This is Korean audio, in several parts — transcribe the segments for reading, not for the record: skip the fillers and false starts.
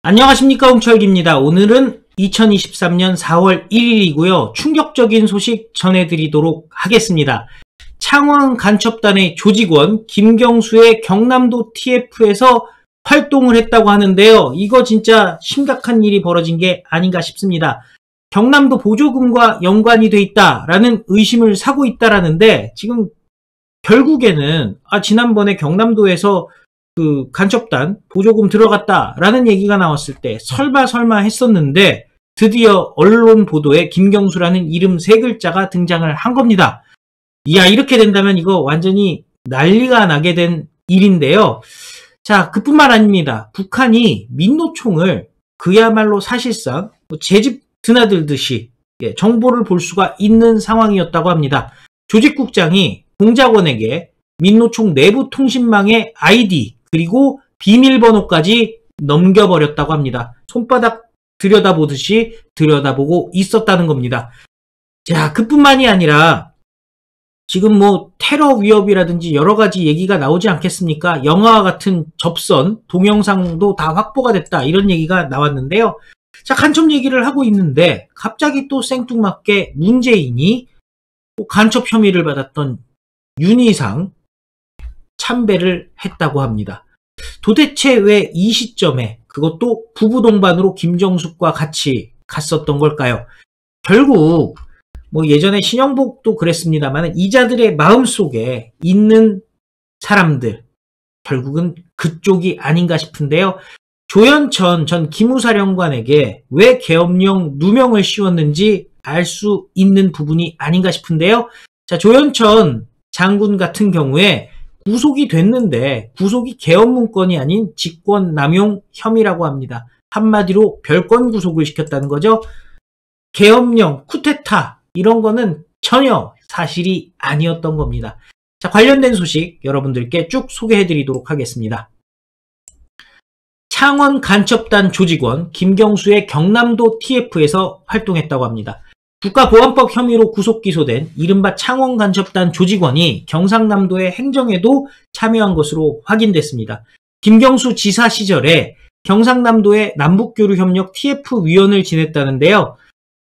안녕하십니까, 홍철기입니다. 오늘은 2023년 4월 1일이고요. 충격적인 소식 전해드리도록 하겠습니다. 창원 간첩단의 조직원 김경수의 경남도 TF에서 활동을 했다고 하는데요. 이거 진짜 심각한 일이 벌어진 게 아닌가 싶습니다. 경남도 보조금과 연관이 돼 있다라는 의심을 사고 있다라는데, 지금 결국에는 지난번에 경남도에서 그 간첩단 보조금 들어갔다라는 얘기가 나왔을 때 설마 했었는데, 드디어 언론 보도에 김경수라는 이름 세 글자가 등장을 한 겁니다. 이야, 이렇게 된다면 이거 완전히 난리가 나게 된 일인데요. 자, 그뿐만 아닙니다. 북한이 민노총을 그야말로 사실상 제 집 드나들듯이 정보를 볼 수가 있는 상황이었다고 합니다. 조직국장이 공작원에게 민노총 내부 통신망의 아이디 그리고 비밀번호까지 넘겨버렸다고 합니다. 손바닥 들여다보듯이 들여다보고 있었다는 겁니다. 자, 그뿐만이 아니라 지금 테러 위협이라든지 여러 가지 얘기가 나오지 않겠습니까? 영화와 같은 접선, 동영상도 다 확보가 됐다, 이런 얘기가 나왔는데요. 자, 간첩 얘기를 하고 있는데 갑자기 또 생뚱맞게 문재인이 간첩 혐의를 받았던 윤희상 참배를 했다고 합니다. 도대체 왜 이 시점에, 그것도 부부 동반으로 김정숙과 같이 갔었던 걸까요? 결국 예전에 신영복도 그랬습니다만, 이자들의 마음속에 있는 사람들, 결국은 그쪽이 아닌가 싶은데요. 조현천 전 기무사령관에게 왜 계엄령 누명을 씌웠는지 알 수 있는 부분이 아닌가 싶은데요. 자, 조현천 장군 같은 경우에 구속이 됐는데 구속이 계엄 문건이 아닌 직권남용 혐의라고 합니다. 한마디로 별건 구속을 시켰다는 거죠. 계엄령, 쿠데타 이런 거는 전혀 사실이 아니었던 겁니다. 자, 관련된 소식 여러분들께 쭉 소개해 드리도록 하겠습니다. 창원 간첩단 조직원 김경수의 경남도 TF에서 활동했다고 합니다. 국가보안법 혐의로 구속 기소된 이른바 창원 간첩단 조직원이 경상남도의 행정에도 참여한 것으로 확인됐습니다. 김경수 지사 시절에 경상남도의 남북교류협력 TF위원을 지냈다는데요.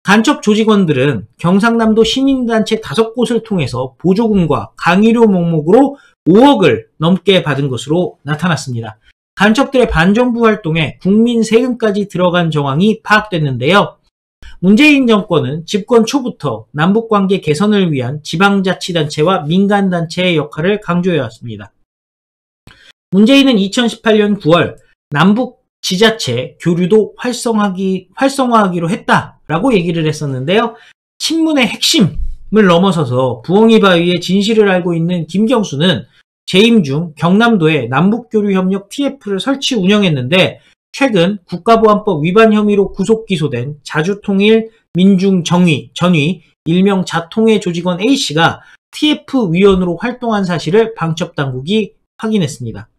간첩 조직원들은 경상남도 시민단체 5곳을 통해서 보조금과 강의료 명목으로 5억을 넘게 받은 것으로 나타났습니다. 간첩들의 반정부 활동에 국민 세금까지 들어간 정황이 파악됐는데요. 문재인 정권은 집권 초부터 남북관계 개선을 위한 지방자치단체와 민간단체의 역할을 강조해왔습니다. 문재인은 2018년 9월 남북 지자체 교류도 활성화하기로 했다라고 얘기를 했었는데요. 친문의 핵심을 넘어서서 부엉이 바위의 진실을 알고 있는 김경수는 재임 중 경남도에 남북교류협력 TF를 설치 운영했는데, 최근 국가보안법 위반 혐의로 구속 기소된 자주통일 민중정의 전위 일명 자통의 조직원 A씨가 TF위원으로 활동한 사실을 방첩당국이 확인했습니다.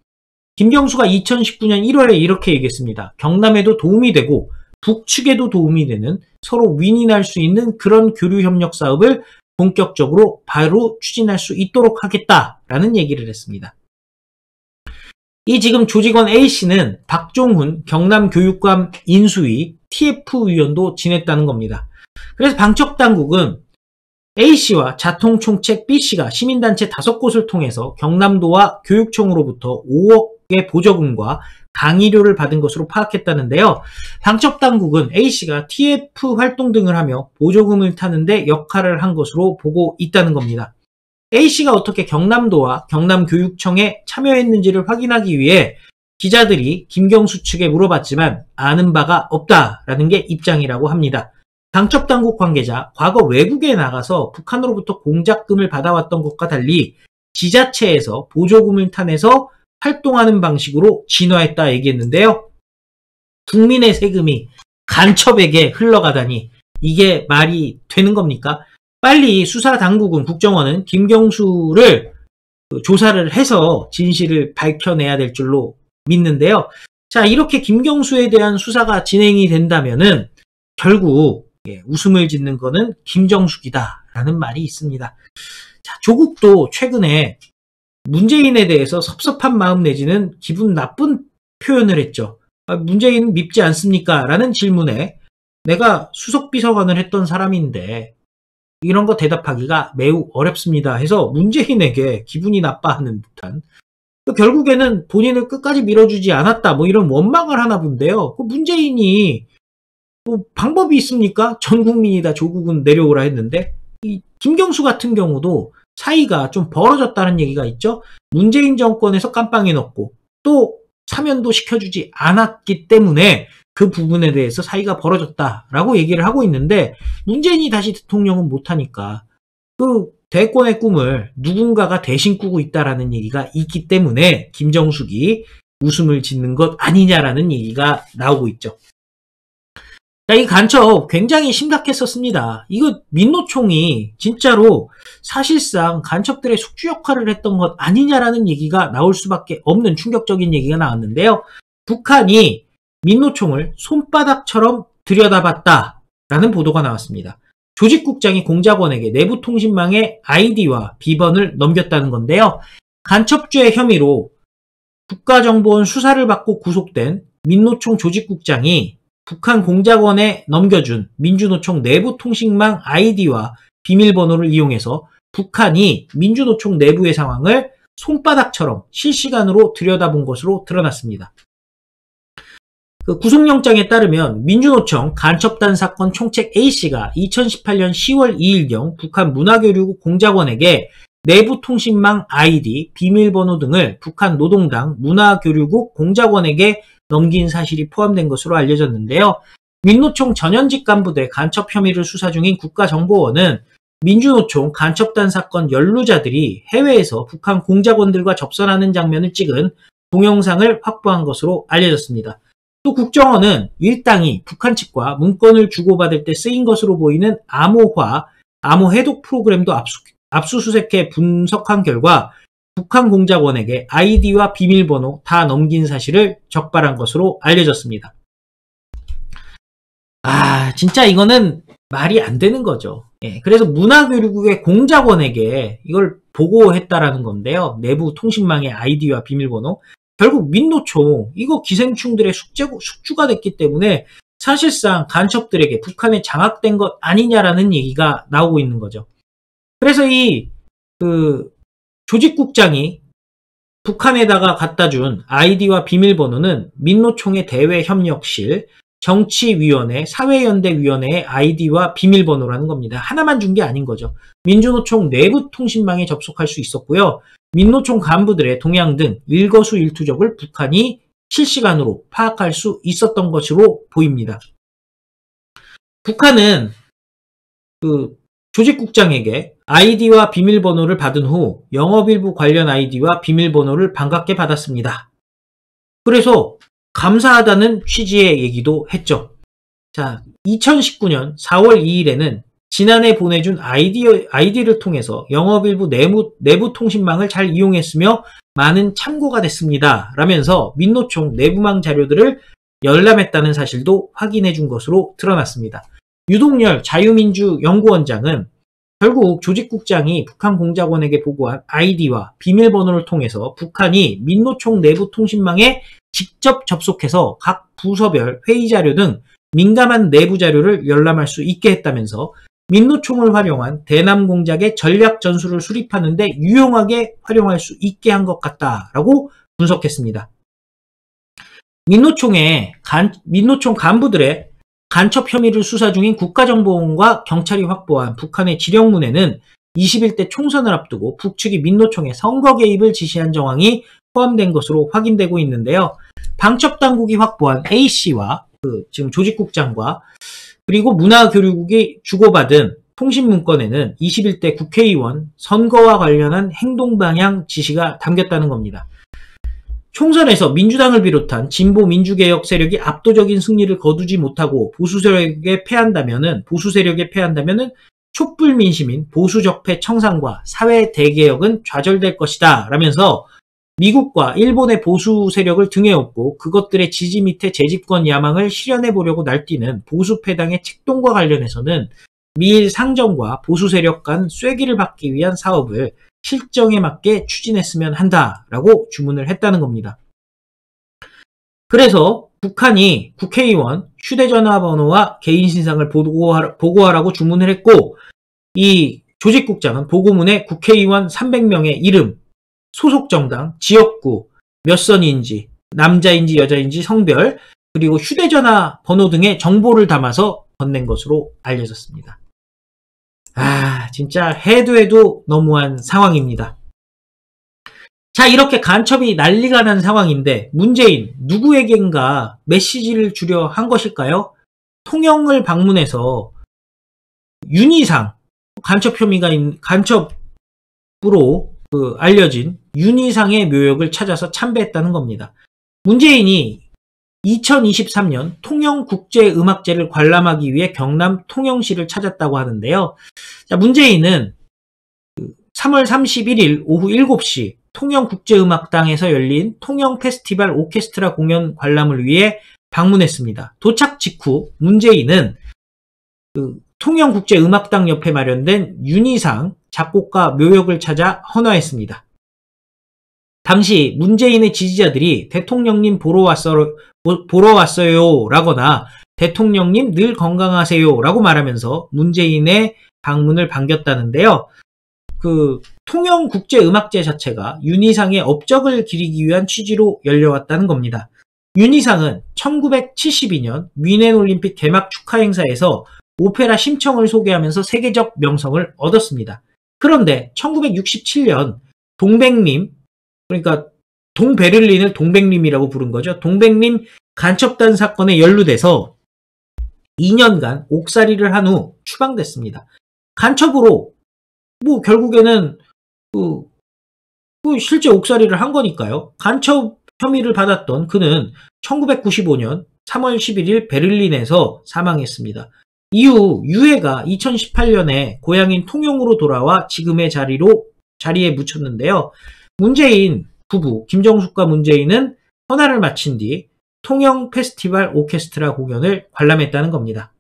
김경수가 2019년 1월에 이렇게 얘기했습니다. 경남에도 도움이 되고 북측에도 도움이 되는, 서로 윈윈할 수 있는 그런 교류협력 사업을 본격적으로 바로 추진할 수 있도록 하겠다라는 얘기를 했습니다. 이 지금 조직원 A씨는 박종훈 경남교육감 인수위 TF위원도 지냈다는 겁니다. 그래서 방첩당국은 A씨와 자통총책 B씨가 시민단체 5곳을 통해서 경남도와 교육청으로부터 5억의 보조금과 강의료를 받은 것으로 파악했다는데요. 방첩당국은 A씨가 TF 활동 등을 하며 보조금을 타는데 역할을 한 것으로 보고 있다는 겁니다. A씨가 어떻게 경남도와 경남교육청에 참여했는지를 확인하기 위해 기자들이 김경수 측에 물어봤지만 아는 바가 없다라는 게 입장이라고 합니다. 방첩당국 관계자, 과거 외국에 나가서 북한으로부터 공작금을 받아왔던 것과 달리 지자체에서 보조금을 타내서 활동하는 방식으로 진화했다 얘기했는데요. 국민의 세금이 간첩에게 흘러가다니 이게 말이 되는 겁니까? 빨리 수사당국은, 국정원은 김경수를 조사를 해서 진실을 밝혀내야 될 줄로 믿는데요. 자, 이렇게 김경수에 대한 수사가 진행이 된다면은 결국 웃음을 짓는 거는 김정숙이다라는 말이 있습니다. 자, 조국도 최근에 문재인에 대해서 섭섭한 마음 내지는 기분 나쁜 표현을 했죠. 문재인 밉지 않습니까? 라는 질문에 내가 수석비서관을 했던 사람인데 이런 거 대답하기가 매우 어렵습니다 해서 문재인에게 기분이 나빠하는 듯한, 또 결국에는 본인을 끝까지 밀어주지 않았다 뭐 이런 원망을 하나 본데요. 문재인이 뭐 방법이 있습니까? 전 국민이 다 조국은 내려오라 했는데, 이 김경수 같은 경우도 사이가 좀 벌어졌다는 얘기가 있죠. 문재인 정권에서 깜빵에 넣고 또 사면도 시켜주지 않았기 때문에 그 부분에 대해서 사이가 벌어졌다라고 얘기를 하고 있는데, 문재인이 다시 대통령은 못하니까 그 대권의 꿈을 누군가가 대신 꾸고 있다라는 얘기가 있기 때문에 김정숙이 웃음을 짓는 것 아니냐라는 얘기가 나오고 있죠. 자, 이 간첩 굉장히 심각했었습니다. 이거 민노총이 진짜로 사실상 간첩들의 숙주 역할을 했던 것 아니냐라는 얘기가 나올 수밖에 없는 충격적인 얘기가 나왔는데요. 북한이 민노총을 손바닥처럼 들여다봤다라는 보도가 나왔습니다. 조직국장이 공작원에게 내부통신망의 아이디와 비번을 넘겼다는 건데요. 간첩죄 혐의로 국가정보원 수사를 받고 구속된 민노총 조직국장이 북한 공작원에 넘겨준 민주노총 내부통신망 아이디와 비밀번호를 이용해서 북한이 민주노총 내부의 상황을 손바닥처럼 실시간으로 들여다본 것으로 드러났습니다. 그 구속영장에 따르면 민주노총 간첩단 사건 총책 A씨가 2018년 10월 2일경 북한 문화교류국 공작원에게 내부통신망 아이디, 비밀번호 등을 북한 노동당 문화교류국 공작원에게 넘긴 사실이 포함된 것으로 알려졌는데요. 민노총 전현직 간부들의 간첩 혐의를 수사 중인 국가정보원은 민주노총 간첩단 사건 연루자들이 해외에서 북한 공작원들과 접선하는 장면을 찍은 동영상을 확보한 것으로 알려졌습니다. 또 국정원은 일당이 북한 측과 문건을 주고받을 때 쓰인 것으로 보이는 암호 해독 프로그램도 압수수색해 분석한 결과 북한 공작원에게 아이디와 비밀번호 다 넘긴 사실을 적발한 것으로 알려졌습니다. 진짜 이거는 말이 안 되는 거죠. 그래서 문화교류국의 공작원에게 이걸 보고했다라는 건데요. 내부 통신망의 아이디와 비밀번호. 결국 민노총 이거 기생충들의 숙주가 됐기 때문에 사실상 간첩들에게 북한에 장악된 것 아니냐라는 얘기가 나오고 있는 거죠. 그래서 이 조직국장이 북한에다가 갖다 준 아이디와 비밀번호는 민노총의 대외협력실, 정치위원회, 사회연대위원회의 아이디와 비밀번호라는 겁니다. 하나만 준 게 아닌 거죠. 민주노총 내부 통신망에 접속할 수 있었고요. 민노총 간부들의 동향 등 일거수일투족을 북한이 실시간으로 파악할 수 있었던 것으로 보입니다. 북한은 조직국장에게 아이디와 비밀번호를 받은 후 영업일부 관련 아이디와 비밀번호를 반갑게 받았습니다. 그래서 감사하다는 취지의 얘기도 했죠. 자, 2019년 4월 2일에는 지난해 보내준 아이디를 통해서 영업일부 내부 통신망을 잘 이용했으며 많은 참고가 됐습니다. 라면서 민노총 내부망 자료들을 열람했다는 사실도 확인해 준 것으로 드러났습니다. 유동열 자유민주연구원장은 결국 조직국장이 북한 공작원에게 보고한 아이디와 비밀번호를 통해서 북한이 민노총 내부 통신망에 직접 접속해서 각 부서별 회의 자료 등 민감한 내부 자료를 열람할 수 있게 했다면서 민노총을 활용한 대남 공작의 전략 전술을 수립하는 데 유용하게 활용할 수 있게 한 것 같다라고 분석했습니다. 민노총 간부들의 간첩 혐의를 수사 중인 국가정보원과 경찰이 확보한 북한의 지령문에는 21대 총선을 앞두고 북측이 민노총의 선거 개입을 지시한 정황이 포함된 것으로 확인되고 있는데요. 방첩당국이 확보한 A씨와 지금 조직국장과 그리고 문화교류국이 주고받은 통신문건에는 21대 국회의원 선거와 관련한 행동방향 지시가 담겼다는 겁니다. 총선에서 민주당을 비롯한 진보 민주개혁 세력이 압도적인 승리를 거두지 못하고 보수 세력에 패한다면은 촛불 민심인 보수 적폐 청산과 사회 대개혁은 좌절될 것이다 라면서 미국과 일본의 보수 세력을 등에 업고 그것들의 지지 밑에 재집권 야망을 실현해 보려고 날뛰는 보수 패당의 책동과 관련해서는 미일 상정과 보수 세력 간 쐐기를 받기 위한 사업을 실정에 맞게 추진했으면 한다라고 주문을 했다는 겁니다. 그래서 북한이 국회의원 휴대전화 번호와 개인신상을 보고하라고 주문을 했고, 이 조직국장은 보고문에 국회의원 300명의 이름, 소속 정당, 지역구, 몇 선인지, 남자인지 여자인지 성별, 그리고 휴대전화 번호 등의 정보를 담아서 건넨 것으로 알려졌습니다. 진짜 해도 너무한 상황입니다. 자, 이렇게 간첩이 난리가 난 상황인데 문재인 누구에겐가 메시지를 주려 한 것일까요? 통영을 방문해서 윤희상 간첩 혐의가 있는 간첩으로 알려진 윤희상의 묘역을 찾아서 참배했다는 겁니다. 문재인이 2023년 통영국제음악제를 관람하기 위해 경남 통영시를 찾았다고 하는데요. 자, 문재인은 3월 31일 오후 7시 통영국제음악당에서 열린 통영 페스티벌 오케스트라 공연 관람을 위해 방문했습니다. 도착 직후 문재인은 통영국제음악당 옆에 마련된 윤희상 작곡가 묘역을 찾아 헌화했습니다. 당시 문재인의 지지자들이 대통령님 보러 왔어요 라거나 대통령님 늘 건강하세요 라고 말하면서 문재인의 방문을 반겼다는데요. 통영국제음악제 자체가 윤희상의 업적을 기리기 위한 취지로 열려왔다는 겁니다. 윤희상은 1972년 뮌헨올림픽 개막 축하 행사에서 오페라 심청을 소개하면서 세계적 명성을 얻었습니다. 그런데 1967년 동백림, 그러니까 동베를린을 동백림이라고 부른 거죠. 동백림 간첩단 사건에 연루돼서 2년간 옥살이를 한 후 추방됐습니다. 간첩으로 결국에는 실제 옥살이를 한 거니까요. 간첩 혐의를 받았던 그는 1995년 3월 11일 베를린에서 사망했습니다. 이후 유해가 2018년에 고향인 통영으로 돌아와 지금의 자리에 묻혔는데요. 문재인 부부 김정숙과 문재인은 헌화를 마친 뒤 통영 페스티벌 오케스트라 공연을 관람했다는 겁니다.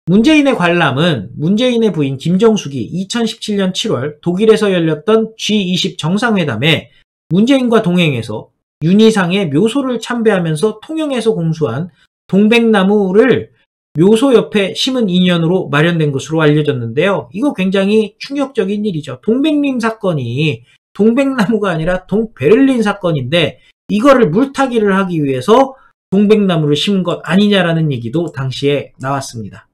문재인의 관람은 문재인의 부인 김정숙이 2017년 7월 독일에서 열렸던 G20 정상회담에 문재인과 동행해서 윤희상의 묘소를 참배하면서 통영에서 공수한 동백나무를 묘소 옆에 심은 인연으로 마련된 것으로 알려졌는데요. 이거 굉장히 충격적인 일이죠. 동백림 사건이 동백나무가 아니라 동베를린 사건인데 이거를 물타기를 하기 위해서 동백나무를 심은 것 아니냐라는 얘기도 당시에 나왔습니다.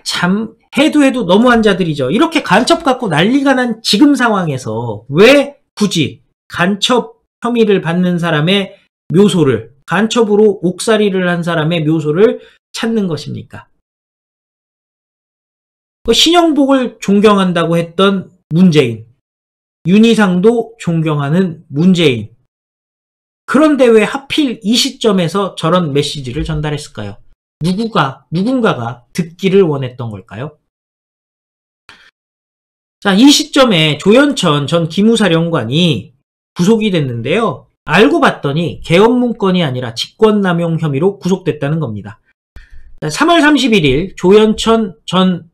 참 해도 너무한 자들이죠. 이렇게 간첩 갖고 난리가 난 지금 상황에서 왜 굳이 간첩 혐의를 받는 사람의 묘소를, 간첩으로 옥살이를 한 사람의 묘소를 찾는 것입니까? 신영복을 존경한다고 했던 문재인, 윤희상도 존경하는 문재인. 그런데 왜 하필 이 시점에서 저런 메시지를 전달했을까요? 누군가가 듣기를 원했던 걸까요? 자, 이 시점에 조현천 전 기무사령관이 구속이 됐는데요. 알고 봤더니 계엄문건이 아니라 직권남용 혐의로 구속됐다는 겁니다. 3월 31일 조현천 전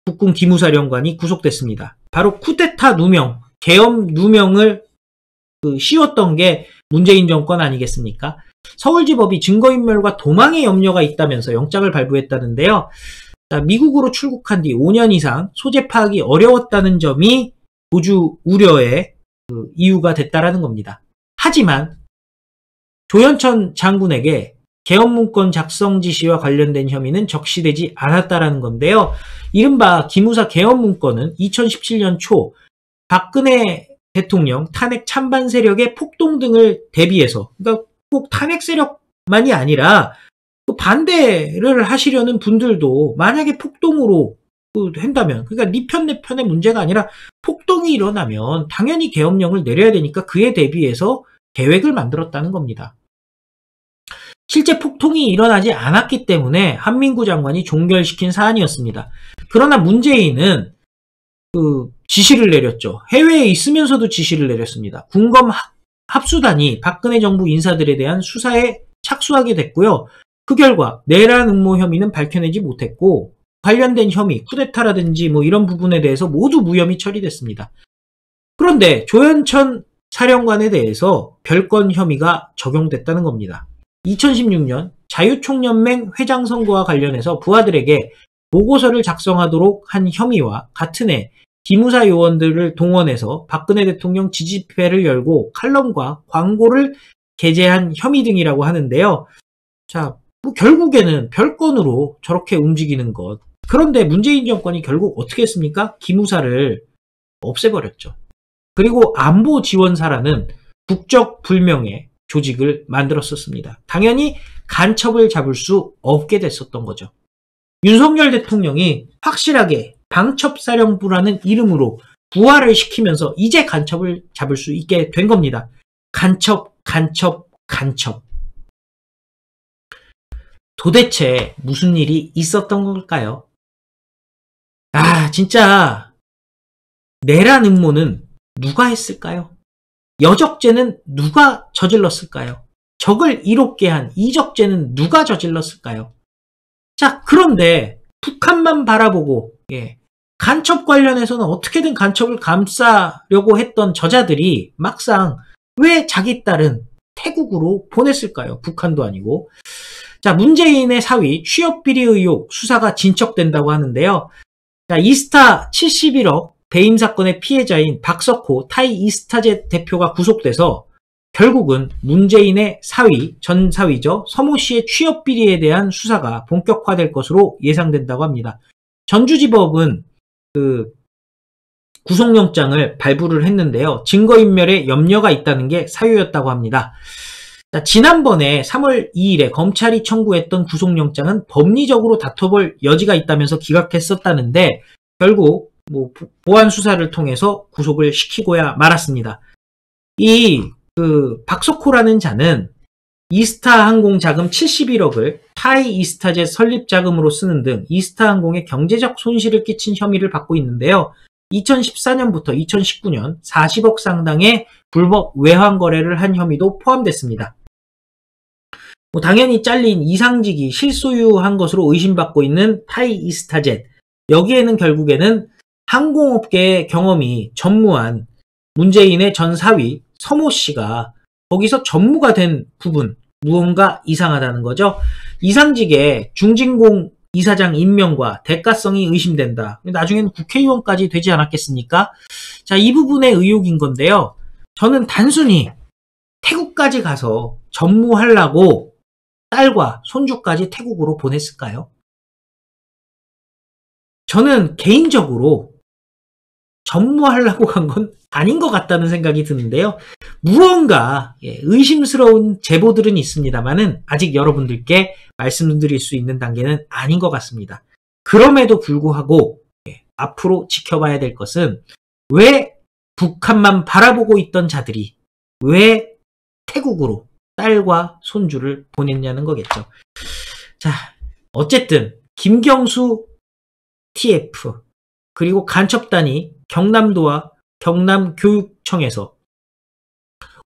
국군 기무사령관이 구속됐습니다. 바로 쿠데타 누명, 계엄 누명을 씌웠던 게 문재인 정권 아니겠습니까? 서울지법이 증거인멸과 도망의 염려가 있다면서 영장을 발부했다는데요. 미국으로 출국한 뒤 5년 이상 소재 파악이 어려웠다는 점이 도주 우려의 이유가 됐다라는 겁니다. 하지만 조현천 장군에게 계엄문건 작성 지시와 관련된 혐의는 적시되지 않았다라는 건데요. 이른바 기무사 계엄문건은 2017년 초 박근혜 대통령 탄핵 찬반 세력의 폭동 등을 대비해서, 그러니까 꼭 탄핵 세력만이 아니라 반대를 하시려는 분들도 만약에 폭동으로 한다면, 그러니까 네 편 내 편의 문제가 아니라 폭동이 일어나면 당연히 계엄령을 내려야 되니까 그에 대비해서 계획을 만들었다는 겁니다. 실제 폭동이 일어나지 않았기 때문에 한민구 장관이 종결시킨 사안이었습니다. 그러나 문재인은 지시를 내렸죠. 해외에 있으면서도 지시를 내렸습니다. 군검 합수단이 박근혜 정부 인사들에 대한 수사에 착수하게 됐고요. 그 결과 내란 음모 혐의는 밝혀내지 못했고 관련된 혐의, 쿠데타라든지 이런 부분에 대해서 모두 무혐의 처리됐습니다. 그런데 조현천 사령관에 대해서 별건 혐의가 적용됐다는 겁니다. 2016년 자유총연맹 회장 선거와 관련해서 부하들에게 보고서를 작성하도록 한 혐의와 같은 해 기무사 요원들을 동원해서 박근혜 대통령 지지회를 열고 칼럼과 광고를 게재한 혐의 등이라고 하는데요. 자, 뭐 결국에는 별건으로 저렇게 움직이는 것. 그런데 문재인 정권이 결국 어떻게 했습니까? 기무사를 없애버렸죠. 그리고 안보 지원사라는 국적 불명의 조직을 만들었었습니다. 당연히 간첩을 잡을 수 없게 됐었던 거죠. 윤석열 대통령이 확실하게 방첩사령부라는 이름으로 부활을 시키면서 이제 간첩을 잡을 수 있게 된 겁니다. 간첩, 간첩, 간첩. 도대체 무슨 일이 있었던 걸까요? 아, 진짜 내란 음모는 누가 했을까요? 여적죄는 누가 저질렀을까요? 적을 이롭게 한 이적죄는 누가 저질렀을까요? 자, 그런데 북한만 바라보고 간첩 관련해서는 어떻게든 간첩을 감싸려고 했던 저자들이 막상 왜 자기 딸은 태국으로 보냈을까요? 북한도 아니고. 자, 문재인의 사위 취업비리 의혹 수사가 진척된다고 하는데요. 자, 이스타 71억 배임 사건의 피해자인 박석호 타이 이스타젯 대표가 구속돼서 결국은 문재인의 사위, 전 사위죠. 서모 씨의 취업 비리에 대한 수사가 본격화될 것으로 예상된다고 합니다. 전주지법은 구속영장을 발부를 했는데요. 증거인멸에 염려가 있다는 게 사유였다고 합니다. 지난번에 3월 2일에 검찰이 청구했던 구속영장은 법리적으로 다퉈볼 여지가 있다면서 기각했었다는데 결국 보안 수사를 통해서 구속을 시키고야 말았습니다. 박석호라는 자는 이스타항공 자금 71억을 타이 이스타젯 설립 자금으로 쓰는 등 이스타항공에 경제적 손실을 끼친 혐의를 받고 있는데요. 2014년부터 2019년 40억 상당의 불법 외환 거래를 한 혐의도 포함됐습니다. 당연히 잘린 이상직이 실소유한 것으로 의심받고 있는 타이 이스타젯. 여기에는 결국에는 항공업계의 경험이 전무한 문재인의 전 사위 서모 씨가 거기서 전무가 된 부분, 무언가 이상하다는 거죠. 이상직의 중진공 이사장 임명과 대가성이 의심된다. 나중에는 국회의원까지 되지 않았겠습니까? 자, 이 부분의 의혹인 건데요. 저는 단순히 태국까지 가서 전무하려고 딸과 손주까지 태국으로 보냈을까요? 저는 개인적으로 전무하려고 간 건 아닌 것 같다는 생각이 드는데요. 무언가 의심스러운 제보들은 있습니다만은 아직 여러분들께 말씀드릴 수 있는 단계는 아닌 것 같습니다. 그럼에도 불구하고 앞으로 지켜봐야 될 것은 왜 북한만 바라보고 있던 자들이 왜 태국으로 딸과 손주를 보냈냐는 거겠죠. 자, 어쨌든 김경수 TF 그리고 간첩단이 경남도와 경남교육청에서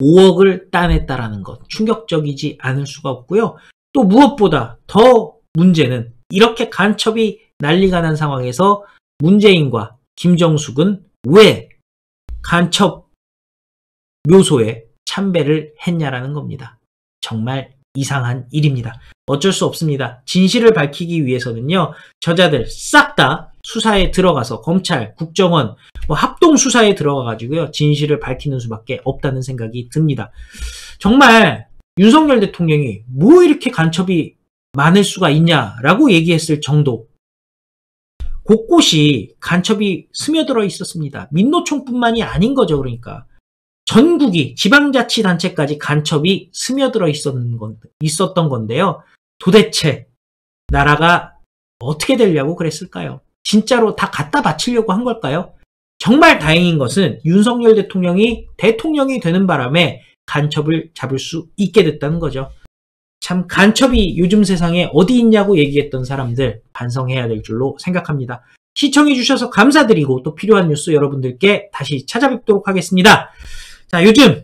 5억을 따냈다라는 것 충격적이지 않을 수가 없고요. 또 무엇보다 더 문제는 이렇게 간첩이 난리가 난 상황에서 문재인과 김정숙은 왜 간첩 묘소에 참배를 했냐라는 겁니다. 정말 이상한 일입니다. 어쩔 수 없습니다. 진실을 밝히기 위해서는요. 저자들 싹 다 수사에 들어가서 검찰, 국정원 합동 수사에 들어가가지고요. 진실을 밝히는 수밖에 없다는 생각이 듭니다. 정말 윤석열 대통령이 뭐 이렇게 간첩이 많을 수가 있냐라고 얘기했을 정도 곳곳이 간첩이 스며들어 있었습니다. 민노총뿐만이 아닌 거죠. 그러니까 전국이 지방자치단체까지 간첩이 스며들어 있었던 건데요. 도대체 나라가 어떻게 되려고 그랬을까요? 진짜로 다 갖다 바치려고 한 걸까요? 정말 다행인 것은 윤석열 대통령이 되는 바람에 간첩을 잡을 수 있게 됐다는 거죠. 참 간첩이 요즘 세상에 어디 있냐고 얘기했던 사람들 반성해야 될 줄로 생각합니다. 시청해주셔서 감사드리고 또 필요한 뉴스 여러분들께 다시 찾아뵙도록 하겠습니다. 자, 요즘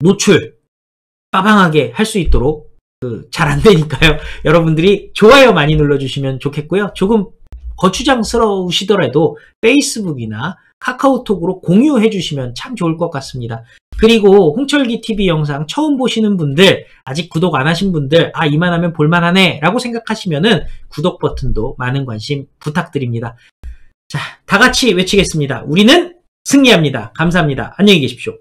노출 빠방하게 할 수 있도록 잘 안 되니까요. 여러분들이 좋아요 많이 눌러주시면 좋겠고요. 조금 거추장스러우시더라도 페이스북이나 카카오톡으로 공유해 주시면 참 좋을 것 같습니다. 그리고 홍철기 TV 영상 처음 보시는 분들, 아직 구독 안 하신 분들, 이만하면 볼만하네 라고 생각하시면은 구독 버튼도 많은 관심 부탁드립니다. 자, 다 같이 외치겠습니다. 우리는 승리합니다. 감사합니다. 안녕히 계십시오.